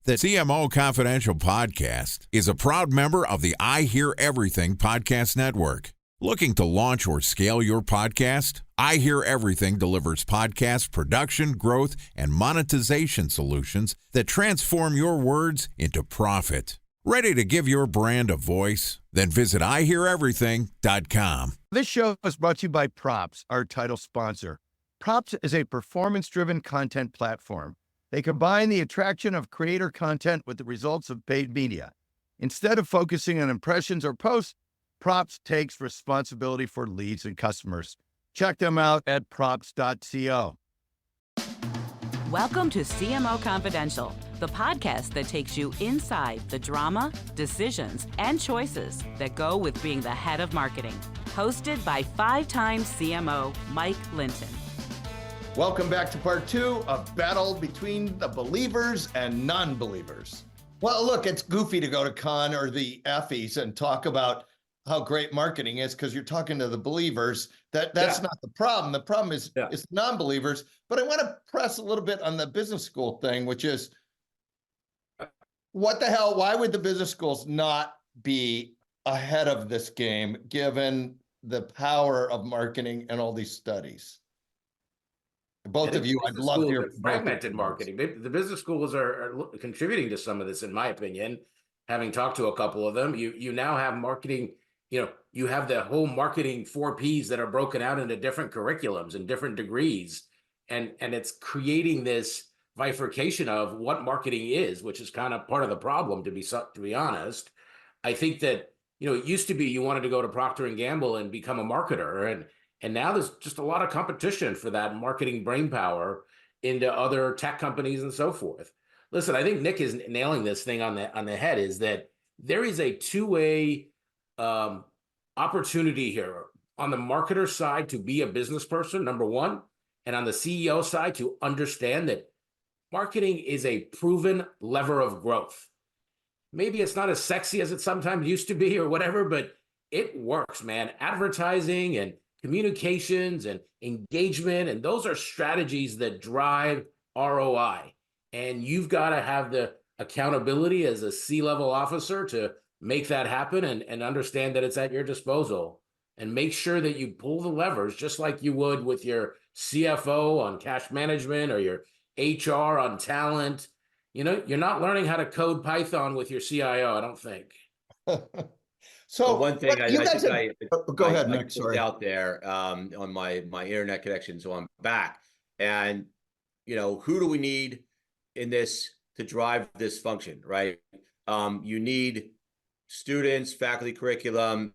The CMO Confidential podcast is a proud member of the I Hear Everything podcast network. Looking to launch or scale your podcast? I Hear Everything delivers podcast production, growth, and monetization solutions that transform your words into profit. Ready to give your brand a voice? Then visit iheareverything.com. This show is brought to you by Props, our title sponsor. Props is a performance-driven content platform. They combine the attraction of creator content with the results of paid media. Instead of focusing on impressions or posts, Props takes responsibility for leads and customers. Check them out at props.co. Welcome to CMO Confidential, the podcast that takes you inside the drama, decisions, and choices that go with being the head of marketing. Hosted by five-time CMO Mike Linton. Welcome back to part two of Battle Between the Believers and Non-Believers. Well, look, it's goofy to go to Cannes or the Effies and talk about how great marketing is because you're talking to the believers. That's not the problem. The problem is it's non-believers. But I want to press a little bit on the business school thing, which is what the hell? Why would the business schools not be ahead of this game given the power of marketing and all these studies? Both of you, I'd love to hear. Fragmented marketing. The business schools are contributing to some of this, in my opinion. Having talked to a couple of them, you now have marketing. You have the whole marketing 4 Ps that are broken out into different curriculums and different degrees, and it's creating this bifurcation of what marketing is, which is kind of part of the problem. To be honest, I think that it used to be you wanted to go to Procter and Gamble and become a marketer, and now there's just a lot of competition for that marketing brainpower into other tech companies and so forth. Listen, I think Nick is nailing this thing on the head. Is that there is a two-way opportunity here on the marketer side to be a business person, number one, and on the CEO side to understand that marketing is a proven lever of growth. Maybe it's not as sexy as it sometimes used to be or whatever, but it works, man. Advertising and communications and engagement, and those are strategies that drive ROI. And you've got to have the accountability as a C-level officer to make that happen and understand that it's at your disposal, and make sure that you pull the levers just like you would with your CFO on cash management or your HR on talent. You're not learning how to code Python with your CIO, I don't think. So one thing go ahead, Nick. Sorry. Out there on my internet connection, so I'm back. And who do we need in this to drive this function, right? You need students, faculty, curriculum,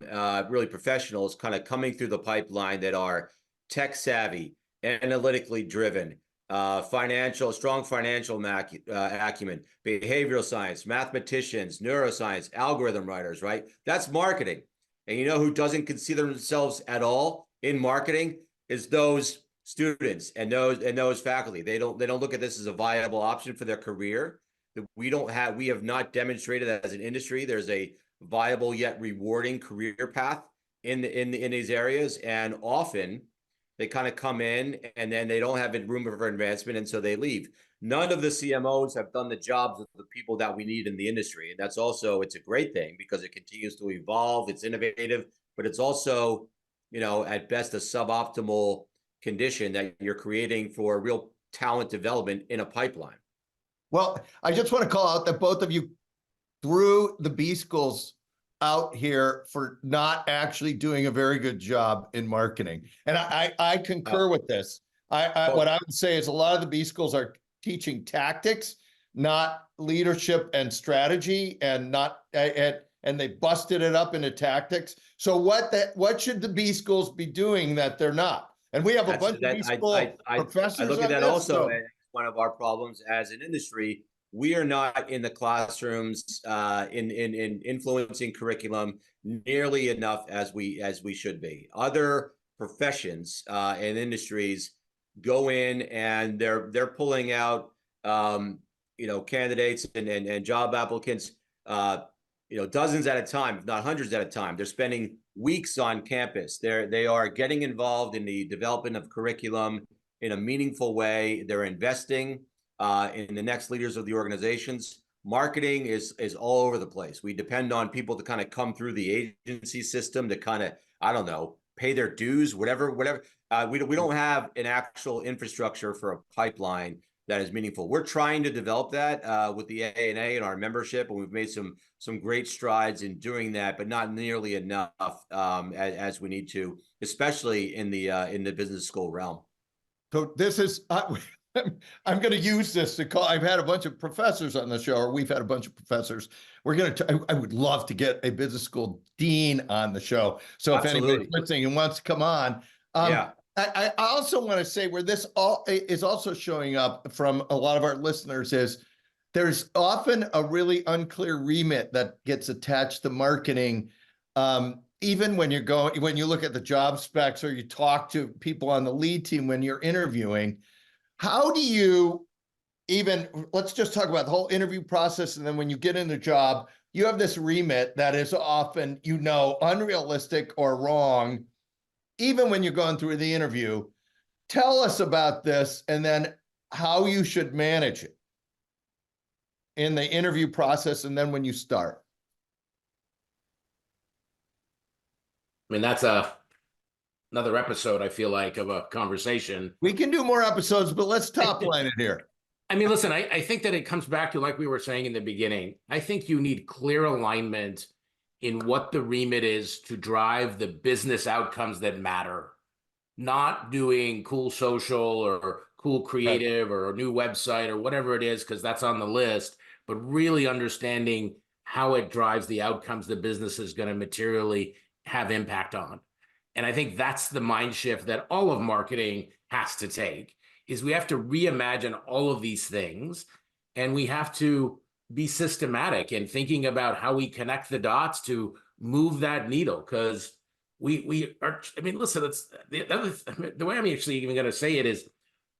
really professionals kind of coming through the pipeline that are tech savvy, analytically driven, strong financial acumen, behavioral science, mathematicians, neuroscience, algorithm writers, right? That's marketing. And who doesn't consider themselves at all in marketing is those students and those faculty. They don't look at this as a viable option for their career. We have not demonstrated as an industry there's a viable yet rewarding career path in these areas, and often they kind of come in and then they don't have room for advancement, and so they leave. None of the CMOs have done the jobs of the people that we need in the industry, and that's also, it's a great thing because it continues to evolve, it's innovative, but it's also, at best a suboptimal condition that you're creating for real talent development in a pipeline. Well, I just want to call out that both of you threw the B schools out here for not actually doing a very good job in marketing. And I concur with this. What I would say is a lot of the B schools are teaching tactics, not leadership and strategy, and they busted it up into tactics. So what should the B schools be doing that they're not? And we have a bunch of B school professors. I look at that also as one of our problems as an industry. We are not in the classrooms in influencing curriculum nearly enough as we should be. Other professions and industries go in and they're pulling out candidates and job applicants dozens at a time, if not hundreds at a time. They're spending weeks on campus. They are getting involved in the development of curriculum in a meaningful way. They're investing in the next leaders of the organizations. marketing is all over the place. We depend on people to kind of come through the agency system to kind of, I don't know, pay their dues, whatever. We don't have an actual infrastructure for a pipeline that is meaningful. We're trying to develop that with the A.N.A and our membership, and we've made some great strides in doing that, but not nearly enough as we need to, especially in the business school realm. So this is, I'm going to use this to call, I've had a bunch of professors on the show, or we've had a bunch of professors. We're going to, I would love to get a business school dean on the show. So if anybody's listening and wants to come on, yeah. I also want to say where this all is also showing up from a lot of our listeners is there's often a really unclear remit that gets attached to marketing. Even when you look at the job specs or you talk to people on the lead team when you're interviewing, how do you let's just talk about the whole interview process. And then when you get in the job, you have this remit that is often, unrealistic or wrong, even when you're going through the interview. Tell us about this and then how you should manage it in the interview process and then when you start. I mean, that's another episode, I feel like, of a conversation. We can do more episodes, but let's top line it here. I mean, listen, I think that it comes back to, like we were saying in the beginning, I think you need clear alignment in what the remit is to drive the business outcomes that matter. Not doing cool social or cool creative or a new website or whatever it is, because that's on the list, but really understanding how it drives the outcomes the business is going to materially have impact on. And I think that's the mind shift that all of marketing has to take, is we have to reimagine all of these things, and we have to be systematic in thinking about how we connect the dots to move that needle. Because we are, I mean, listen, it's the way I'm actually even going to say it is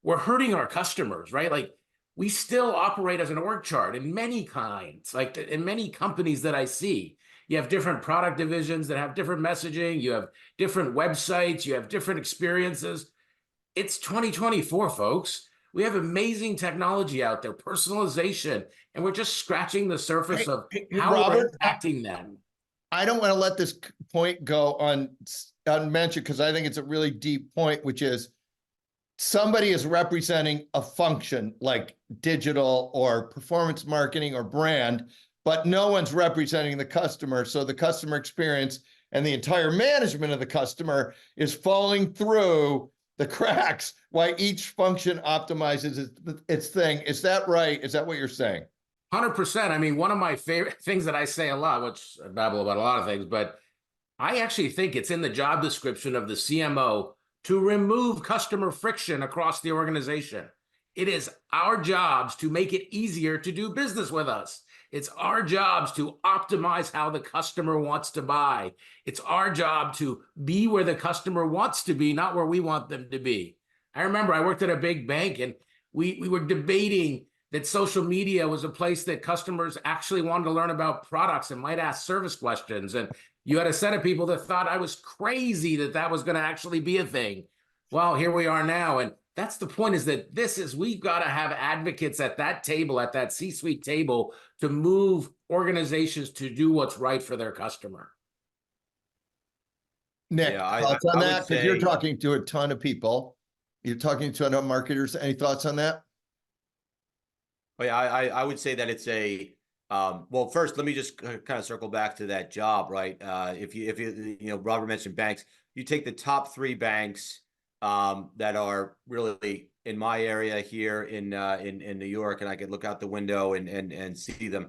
we're hurting our customers, right? Like, we still operate as an org chart in many kinds, like in many companies that I see. You have different product divisions that have different messaging. You have different websites. You have different experiences. It's 2024, folks. We have amazing technology out there, personalization, and we're just scratching the surface of how we're impacting them. I don't want to let this point go unmentioned because I think it's a really deep point, which is somebody is representing a function like digital or performance marketing or brand, but no one's representing the customer. So the customer experience and the entire management of the customer is falling through the cracks while each function optimizes its thing. Is that right? Is that what you're saying? 100%. I mean, one of my favorite things that I say a lot, which I babble about a lot of things, but I actually think it's in the job description of the CMO to remove customer friction across the organization. It is our jobs to make it easier to do business with us. It's our jobs to optimize how the customer wants to buy. It's our job to be where the customer wants to be, not where we want them to be. I remember I worked at a big bank, and we were debating that social media was a place that customers actually wanted to learn about products and might ask service questions. And you had a set of people that thought I was crazy that was going to actually be a thing. Well, here we are now. And that's the point, is that we've got to have advocates at that table, at that C-suite table, to move organizations to do what's right for their customer. Nick, thoughts on that? Because you're talking to a ton of people. You're talking to a ton of marketers. Any thoughts on that? Oh, yeah, I would say that it's well, first, let me just kind of circle back to that job, right? If you Robert mentioned banks, you take the top 3 banks that are really in my area here in New York, and I could look out the window and see them.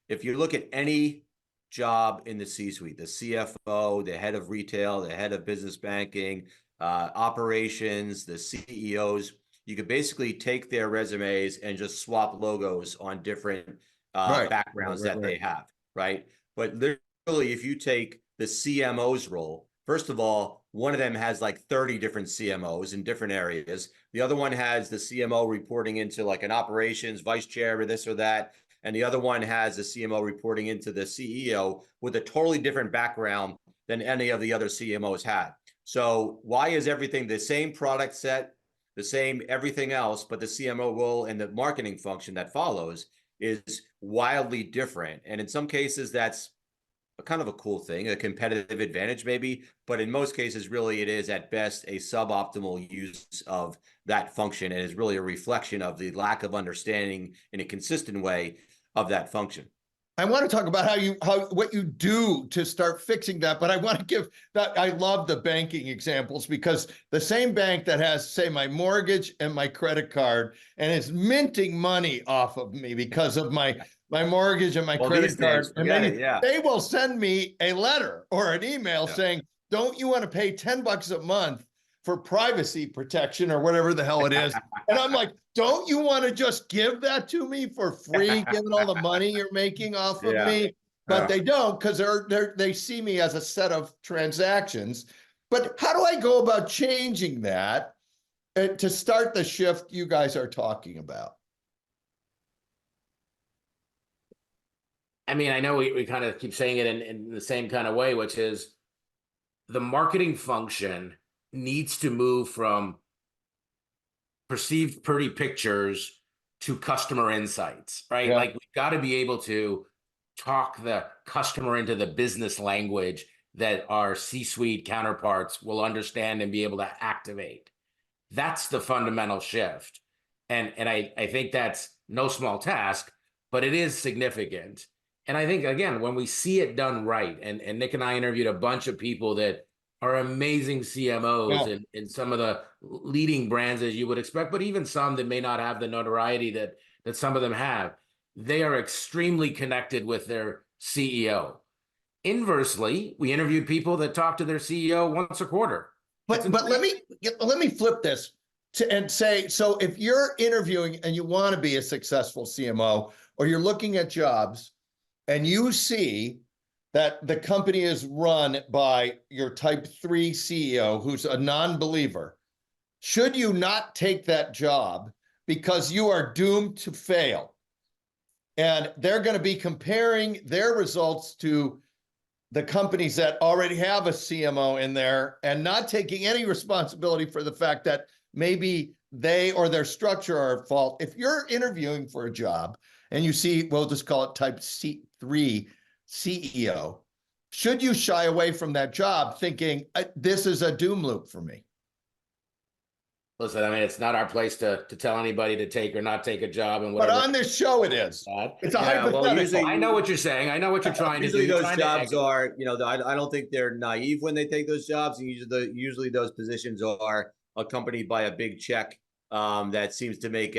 If you look at any job in the C-suite, the CFO, the head of retail, the head of business banking, operations, the CEOs, you could basically take their resumes and just swap logos on different backgrounds that they have, right? But literally, if you take the CMO's role, first of all, one of them has like 30 different CMOs in different areas. The other one has the CMO reporting into like an operations vice chair or this or that. And the other one has the CMO reporting into the CEO with a totally different background than any of the other CMOs had. So why is everything the same product set, the same everything else, but the CMO role and the marketing function that follows is wildly different. And in some cases, that's a kind of a cool thing, a competitive advantage maybe, but in most cases, really it is at best a suboptimal use of that function, and is really a reflection of the lack of understanding in a consistent way of that function. I want to talk about what you do to start fixing that, but I want to give that. I love the banking examples, because the same bank that has, say, my mortgage and my credit card and is minting money off of me because of my mortgage and my credit card, and then they will send me a letter or an email saying, don't you want to pay $10 a month for privacy protection or whatever the hell it is? And I'm like, don't you want to just give that to me for free, given all the money you're making off of me? But they don't, because they see me as a set of transactions. But how do I go about changing that to start the shift you guys are talking about? I mean, I know we kind of keep saying it in the same kind of way, which is the marketing function needs to move from perceived pretty pictures to customer insights, right? Like, we've got to be able to talk the customer into the business language that our C-suite counterparts will understand and be able to activate. That's the fundamental shift. And I think that's no small task, but it is significant. And I think, again, when we see it done right, and Nick and I interviewed a bunch of people that are amazing CMOs in some of the leading brands, as you would expect, but even some that may not have the notoriety that some of them have. They are extremely connected with their CEO. Inversely, we interviewed people that talk to their CEO once a quarter. But let me flip this and say, so if you're interviewing and you want to be a successful CMO, or you're looking at jobs and you see that the company is run by your type 3 CEO who's a non-believer, should you not take that job because you are doomed to fail? And they're going to be comparing their results to the companies that already have a CMO in there, and not taking any responsibility for the fact that maybe they or their structure are at fault. If you're interviewing for a job and you see, we'll just call it type C3 CEO, should you shy away from that job thinking this is a doom loop for me? Listen, I mean, it's not our place to tell anybody to take or not take a job, and whatever. But on this show, it is. It's a hypothetical. Well, usually, I know what you're saying. I know what you're trying to do. Usually those jobs are, I don't think they're naive when they take those jobs. And usually those positions are accompanied by a big check that seems to make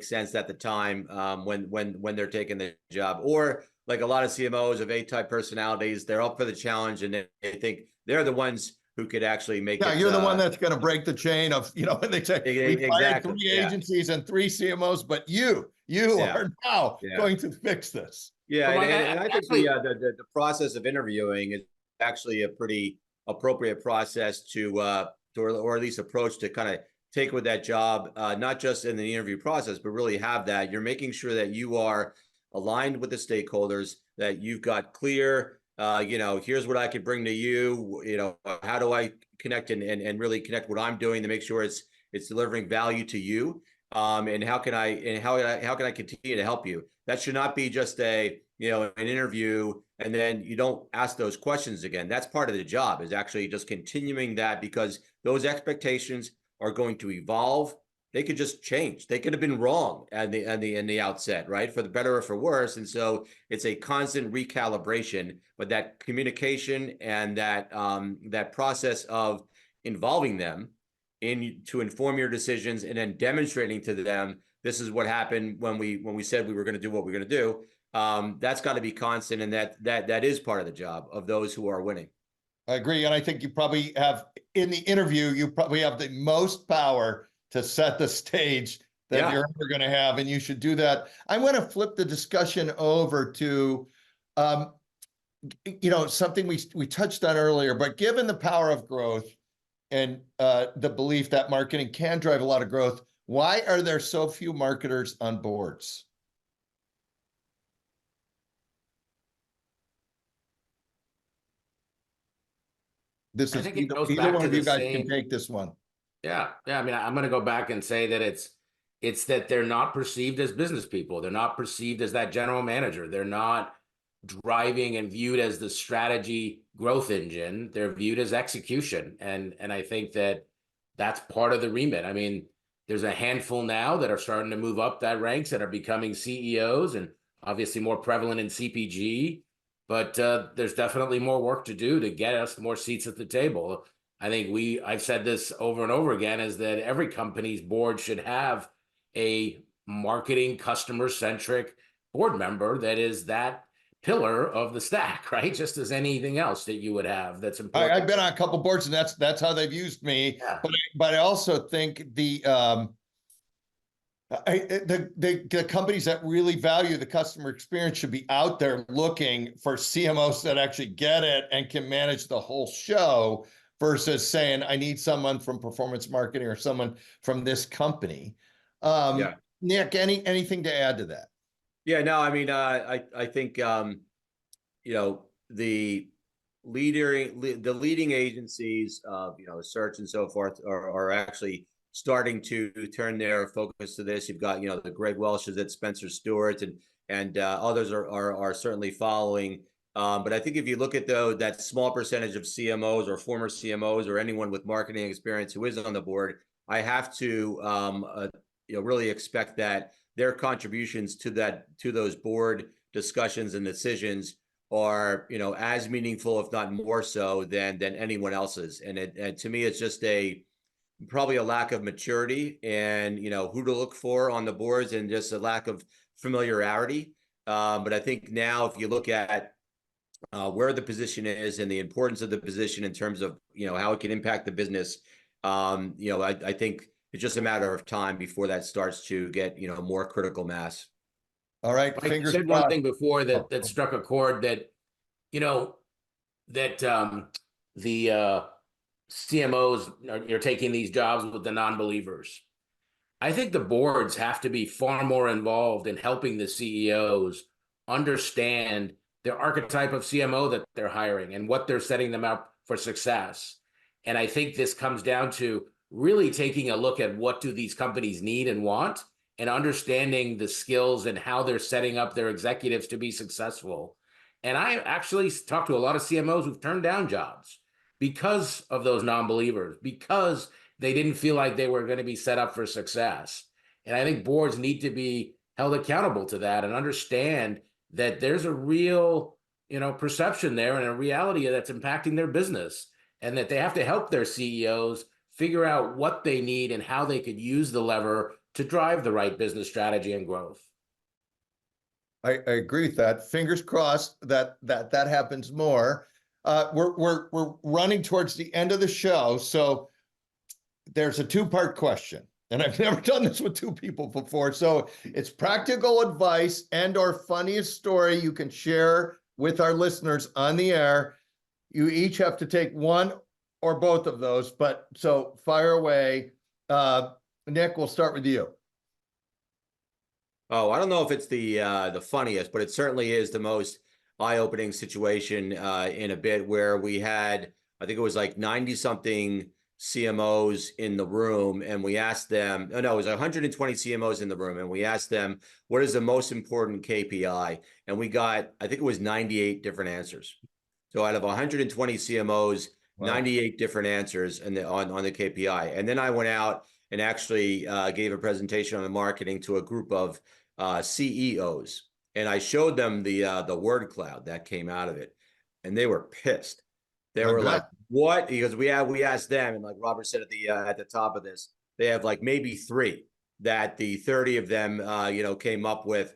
sense at the time when they're taking the job. Or like a lot of CMOs of A-type personalities, they're up for the challenge, and they think they're the ones who could actually make it. You're the one that's going to break the chain of, when they say we fired 3 agencies and 3 CMOs, but you are now going to fix this. Yeah, and I think the process of interviewing is actually a pretty appropriate process or at least approach to kind of take with that job, not just in the interview process, but really have that. You're making sure that you are aligned with the stakeholders, that you've got clear, here's what I could bring to you, how do I connect and really connect what I'm doing to make sure it's delivering value to you, and how can I continue to help you? That should not be just an interview and then you don't ask those questions again. That's part of the job, is actually just continuing that, because those expectations are going to evolve. They could just change. They could have been wrong in the outset, right? For the better or for worse. And so it's a constant recalibration, but that communication and that process of involving them to inform your decisions, and then demonstrating to them, this is what happened when we said we were going to do what we're going to do. That's got to be constant. And that is part of the job of those who are winning. I agree. And I think you probably have, in the interview, you probably have the most power to set the stage that you're ever going to have, and you should do that. I want to flip the discussion over to, something we touched on earlier, but given the power of growth and the belief that marketing can drive a lot of growth, why are there so few marketers on boards? I think it goes either back one to of you the guys same. can take this one. Yeah. I mean, I'm going to go back and say that It's that they're not perceived as business people. They're not perceived as that general manager. They're not driving and viewed as the strategy growth engine. They're viewed as execution. And I think that that's part of the remit. I mean, there's a handful now that are starting to move up that ranks that are becoming CEOs, and obviously more prevalent in CPG. But there's definitely more work to do to get us more seats at the table. I think I've said this over and over again, is that every company's board should have a marketing customer centric board member that is that pillar of the stack, right? Just as anything else that you would have that's important. I've been on a couple boards, and that's how they've used me. Yeah. But I also think the companies that really value the customer experience should be out there looking for CMOs that actually get it and can manage the whole show, versus saying, I need someone from performance marketing or someone from this company. Yeah. Nick, anything to add to that? Yeah, no, I mean, I think, you know, the leading agencies of, you know, search and so forth are actually starting to turn their focus to this. You've got, you know, the Greg Welsh's at Spencer Stewart, and others are certainly following. But I think if you look at that small percentage of CMOs or former CMOs or anyone with marketing experience who is on the board, I have to you know, really expect that their contributions to those board discussions and decisions are, you know, as meaningful, if not more so, than anyone else's. And to me, it's just probably a lack of maturity and, you know, who to look for on the boards, and just a lack of familiarity. But I think now, if you look at where the position is and the importance of the position in terms of, you know, how it can impact the business, you know, I think it's just a matter of time before that starts to get, you know, more critical mass. All right. I said one thing before that struck a chord, that, you know, that the CMOs are taking these jobs with the non-believers. I think the boards have to be far more involved in helping the CEOs understand their archetype of CMO that they're hiring and what they're setting them up for success. And I think this comes down to really taking a look at what do these companies need and want, and understanding the skills and how they're setting up their executives to be successful. And I actually talked to a lot of CMOs who've turned down jobs because of those non-believers, because they didn't feel like they were going to be set up for success. And I think boards need to be held accountable to that and understand that there's a real, you know, perception there and a reality that's impacting their business, and that they have to help their CEOs figure out what they need and how they could use the lever to drive the right business strategy and growth. I agree with that. Fingers crossed that happens more. We're running towards the end of the show, so there's a two-part question, and I've never done this with two people before. So it's practical advice and/or funniest story you can share with our listeners on the air. You each have to take one or both of those, but so fire away. Nick, we'll start with you. Oh, I don't know if it's the funniest, but it certainly is the most eye-opening situation in a bit, where we had, I think it was like 90-something CMOs in the room, and we asked them, oh no, it was 120 CMOs in the room, and we asked them, what is the most important KPI? And we got, I think it was 98 different answers. So out of 120 CMOs, wow, 98 different answers on the KPI. And then I went out and actually gave a presentation on the marketing to a group of CEOs, and I showed them the word cloud that came out of it, and they were pissed. They were like, "What?" Because we asked them, and like Robert said at the top of this, they have like maybe 3 that the 30 of them you know, came up with,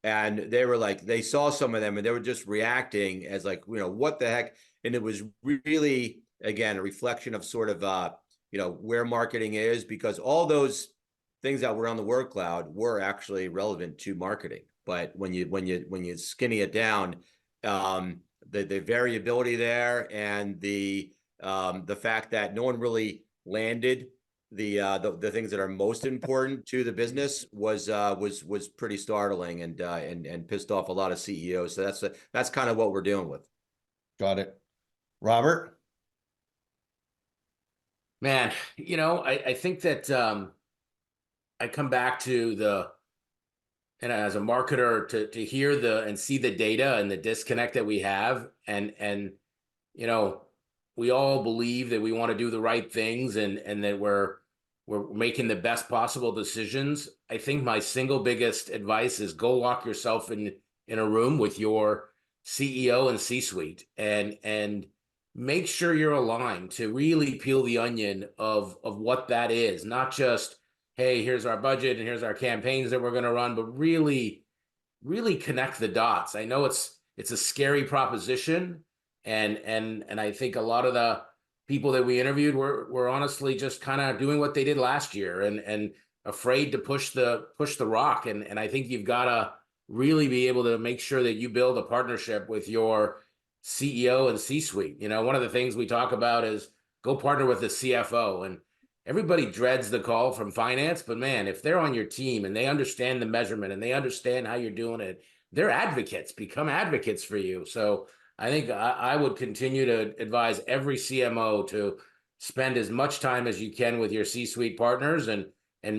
and they were like, they saw some of them and they were just reacting as like, you know, what the heck? And it was really, again, a reflection of sort of you know, where marketing is, because all those things that were on the word cloud were actually relevant to marketing. But when you skinny it down, the variability there, and the fact that no one really landed the things that are most important to the business was pretty startling, and pissed off a lot of CEOs. So that's kind of what we're dealing with. Got it. Robert? Man, you know, I think that I come back to and as a marketer to hear and see the data and the disconnect that we have, and we all believe that we want to do the right things and that we're making the best possible decisions. I think my single biggest advice is go lock yourself in a room with your CEO and C-suite and make sure you're aligned to really peel the onion of what that is. Not just, hey, here's our budget and here's our campaigns that we're going to run, but really, really connect the dots. I know it's a scary proposition. And I think a lot of the people that we interviewed were honestly just kind of doing what they did last year and afraid to push the rock. And I think you've got to really be able to make sure that you build a partnership with your CEO and C-suite. One of the things we talk about is go partner with the CFO, and everybody dreads the call from finance, but man, if they're on your team and they understand the measurement and they understand how you're doing it, they're advocates, become advocates for you. So I think I would continue to advise every CMO to spend as much time as you can with your C-suite partners and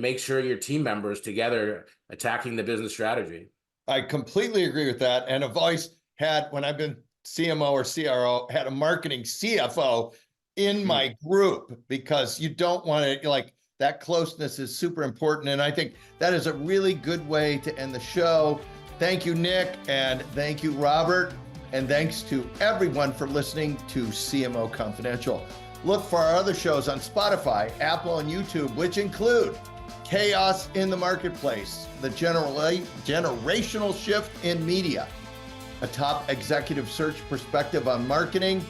make sure your team members together attacking the business strategy. I completely agree with that. And I've always had, when I've been CMO or CRO, had a marketing CFO in my group, because you don't want to, like, that closeness is super important. And I think that is a really good way to end the show. Thank you, Nick, and thank you, Robert. And thanks to everyone for listening to CMO Confidential. Look for our other shows on Spotify, Apple, and YouTube, which include Chaos in the Marketplace, the generational shift in media, a top executive search perspective on marketing,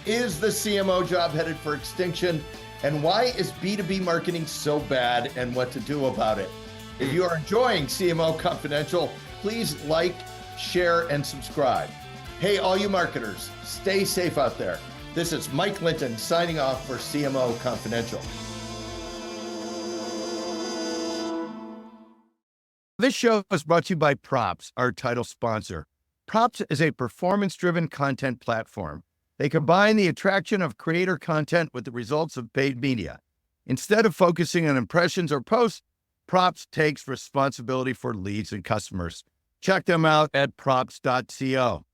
is the CMO job headed for extinction, and why is B2B marketing so bad and what to do about it. If you are enjoying CMO Confidential, please like, share, and subscribe. Hey, all you marketers, stay safe out there. This is Mike Linton signing off for CMO Confidential. This show is brought to you by Props, our title sponsor. Props is a performance-driven content platform. They combine the attraction of creator content with the results of paid media. Instead of focusing on impressions or posts, Props takes responsibility for leads and customers. Check them out at props.co.